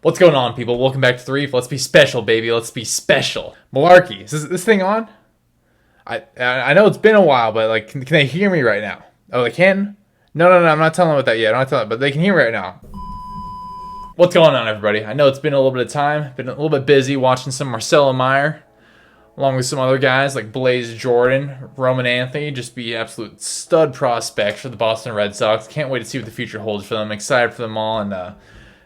What's going on, people? Welcome back to the Reef. Let's be special, baby. Let's be special. Malarkey. Is this thing on? I know it's been a while, but like, can they hear me right now? Oh, they can? No. I'm not telling them about that yet. I'm not telling them, but they can hear me right now. What's going on, everybody? I know it's been a little bit of time. Been a little bit busy watching some Marcelo Meyer, along with some other guys like Blaze Jordan, Roman Anthony, just be absolute stud prospects for the Boston Red Sox. Can't wait to see what the future holds for them. Excited for them all, and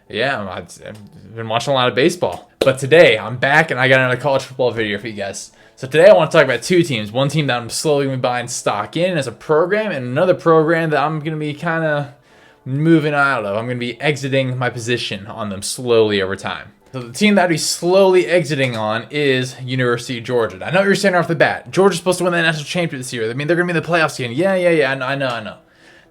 yeah, I've been watching a lot of baseball. But today, I'm back, and I got another college football video for you guys. So today, I want to talk about two teams. One team that I'm slowly going to be buying stock in as a program, and another program that I'm going to be kind of moving out of. I'm going to be exiting my position on them slowly over time. So the team that I'd be slowly exiting on is University of Georgia. I know what you're saying right off the bat. Georgia's supposed to win the national championship this year. I mean, they're going to be in the playoffs again. Yeah, I know.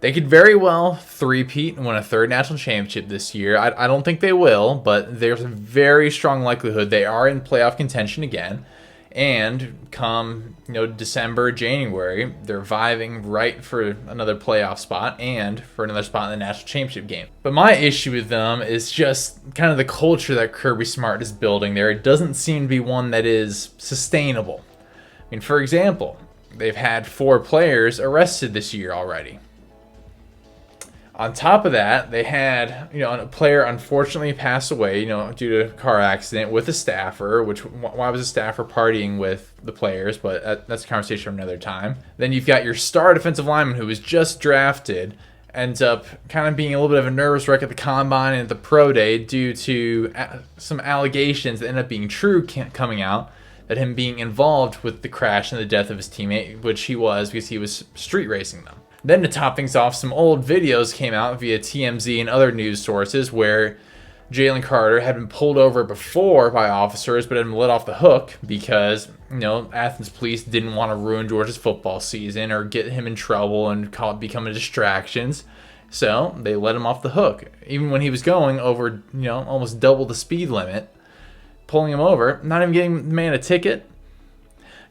They could very well three-peat and win a third national championship this year. I don't think they will, but there's a very strong likelihood they are in playoff contention again. And come December, January, they're vying right for another playoff spot and for another spot in the national championship game. But my issue with them is just kind of the culture that Kirby Smart is building there. It doesn't seem to be one that is sustainable. I mean, for example, they've had 4 players arrested this year already. On top of that, they had, a player unfortunately pass away, due to a car accident with a staffer, why was a staffer partying with the players, but that's a conversation for another time. Then you've got your star defensive lineman who was just drafted, ends up kind of being a little bit of a nervous wreck at the combine and at the pro day due to some allegations that end up being true coming out, that him being involved with the crash and the death of his teammate, which he was because he was street racing them. Then to top things off, some old videos came out via TMZ and other news sources where Jalen Carter had been pulled over before by officers but had been let off the hook because, Athens police didn't want to ruin Georgia's football season or get him in trouble and become distractions. So they let him off the hook. Even when he was going over, almost double the speed limit, pulling him over, not even getting the man a ticket.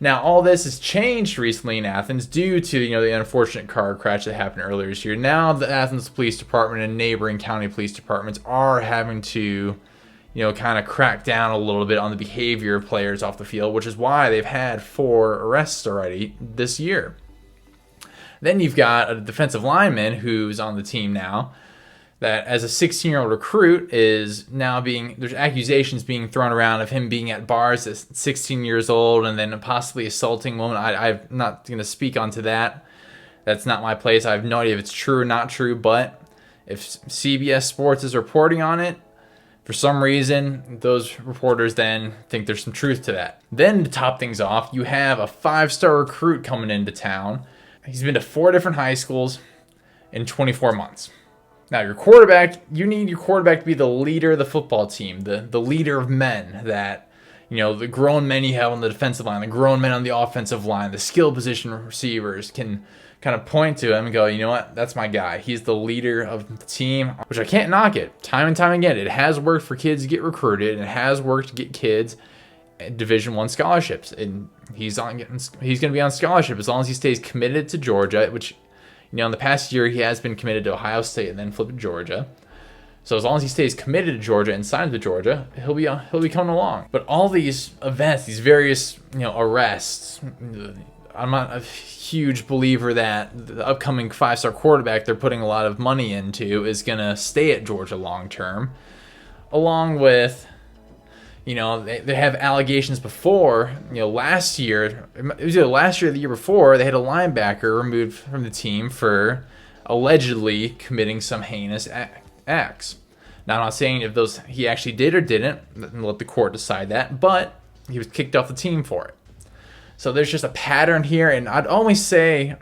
Now, all this has changed recently in Athens due to, the unfortunate car crash that happened earlier this year. Now, the Athens Police Department and neighboring county police departments are having to, kind of crack down a little bit on the behavior of players off the field, which is why they've had 4 arrests already this year. Then you've got a defensive lineman who's on the team now, that as a 16-year-old recruit is now there's accusations being thrown around of him being at bars at 16 years old and then possibly assaulting women. I'm not going to speak onto that. That's not my place. I have no idea if it's true or not true, but if CBS Sports is reporting on it, for some reason, those reporters then think there's some truth to that. Then to top things off, you have a 5-star recruit coming into town. He's been to 4 different high schools in 24 months. Now, your quarterback, you need your quarterback to be the leader of the football team, the leader of men that, the grown men you have on the defensive line, the grown men on the offensive line, the skill position receivers can kind of point to him and go, you know what, that's my guy. He's the leader of the team, which I can't knock it. Time and time again, it has worked for kids to get recruited, and it has worked to get kids Division I scholarships. And he's going to be on scholarship as long as he stays committed to Georgia, which, in the past year, he has been committed to Ohio State and then flipped to Georgia. So as long as he stays committed to Georgia and signs with Georgia, he'll be coming along. But all these events, these various arrests, I'm not a huge believer that the upcoming 5-star quarterback they're putting a lot of money into is going to stay at Georgia long term. Along with, they have allegations before, last year, it was either last year or the year before, they had a linebacker removed from the team for allegedly committing some heinous acts. Now, I'm not saying if he actually did or didn't, and let the court decide that, but he was kicked off the team for it. So there's just a pattern here, and I'd almost say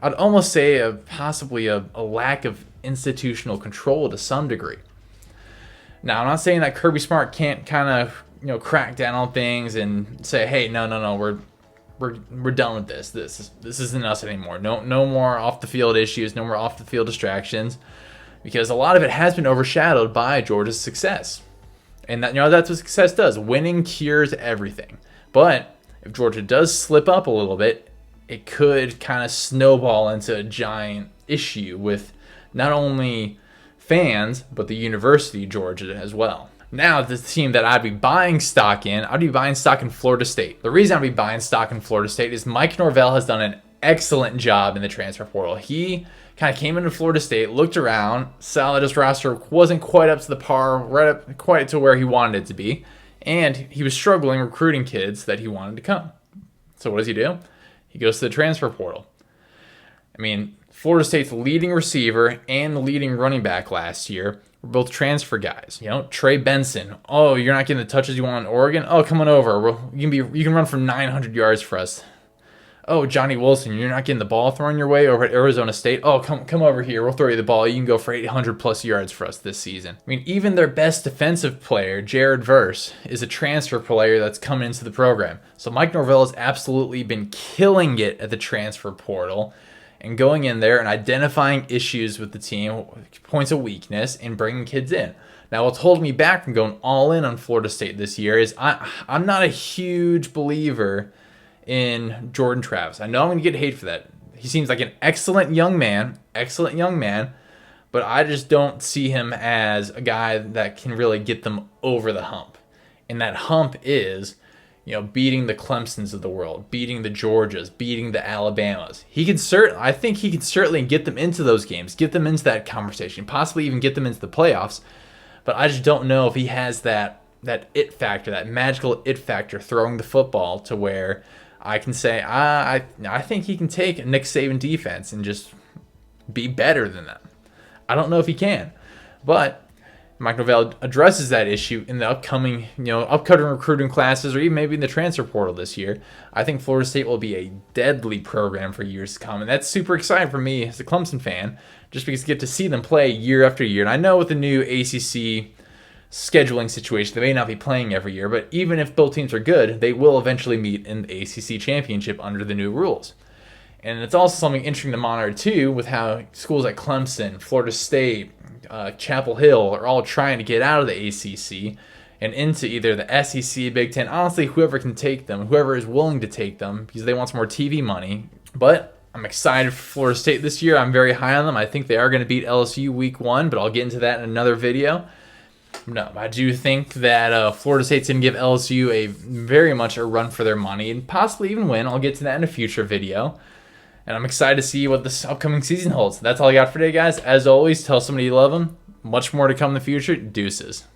possibly a lack of institutional control to some degree. Now, I'm not saying that Kirby Smart can't kind of crack down on things and say, hey, no, we're done with this. This isn't us anymore. No more off the field issues, no more off the field distractions, because a lot of it has been overshadowed by Georgia's success. And that's what success does. Winning cures everything. But if Georgia does slip up a little bit, it could kind of snowball into a giant issue with not only fans, but the University of Georgia as well. Now, the team that I'd be buying stock in, I'd be buying stock in Florida State. The reason I'd be buying stock in Florida State is Mike Norvell has done an excellent job in the transfer portal. He kind of came into Florida State, looked around, saw that his roster wasn't quite up to the par, right up quite to where he wanted it to be, and he was struggling recruiting kids that he wanted to come. So what does he do? He goes to the transfer portal. I mean, Florida State's leading receiver and the leading running back last year were both transfer guys. You know, Trey Benson. Oh, you're not getting the touches you want in Oregon? Oh, come on over. You can run for 900 yards for us. Oh, Johnny Wilson, you're not getting the ball thrown your way over at Arizona State. Oh, come over here. We'll throw you the ball. You can go for 800 plus yards for us this season. I mean, even their best defensive player, Jared Verse, is a transfer player that's come into the program. So Mike Norvell has absolutely been killing it at the transfer portal and going in there and identifying issues with the team, points of weakness, and bringing kids in. Now, what's holding me back from going all in on Florida State this year is I'm not a huge believer in Jordan Travis. I know I'm going to get hate for that. He seems like an excellent young man, but I just don't see him as a guy that can really get them over the hump. And that hump is, you know, beating the Clemsons of the world, beating the Georgias, beating the Alabamas. I think he can certainly get them into those games, get them into that conversation, possibly even get them into the playoffs. But I just don't know if he has that it factor, that magical it factor, throwing the football to where I can say, I think he can take a Nick Saban defense and just be better than them. I don't know if he can, but Mike Norvell addresses that issue in the upcoming recruiting classes, or even maybe in the transfer portal this year. I think Florida State will be a deadly program for years to come, and that's super exciting for me as a Clemson fan, just because I get to see them play year after year. And I know with the new ACC scheduling situation, they may not be playing every year, but even if both teams are good, they will eventually meet in the ACC championship under the new rules. And it's also something interesting to monitor too, with how schools like Clemson, Florida State, Chapel Hill are all trying to get out of the ACC and into either the SEC, Big Ten. Honestly, whoever can take them, whoever is willing to take them, because they want some more TV money. But I'm excited for Florida State this year. I'm very high on them. I think they are going to beat LSU week 1, but I'll get into that in another video. No, I do think that Florida State's going to give LSU very much a run for their money and possibly even win. I'll get to that in a future video. And I'm excited to see what this upcoming season holds. That's all I got for today, guys. As always, tell somebody you love them. Much more to come in the future. Deuces.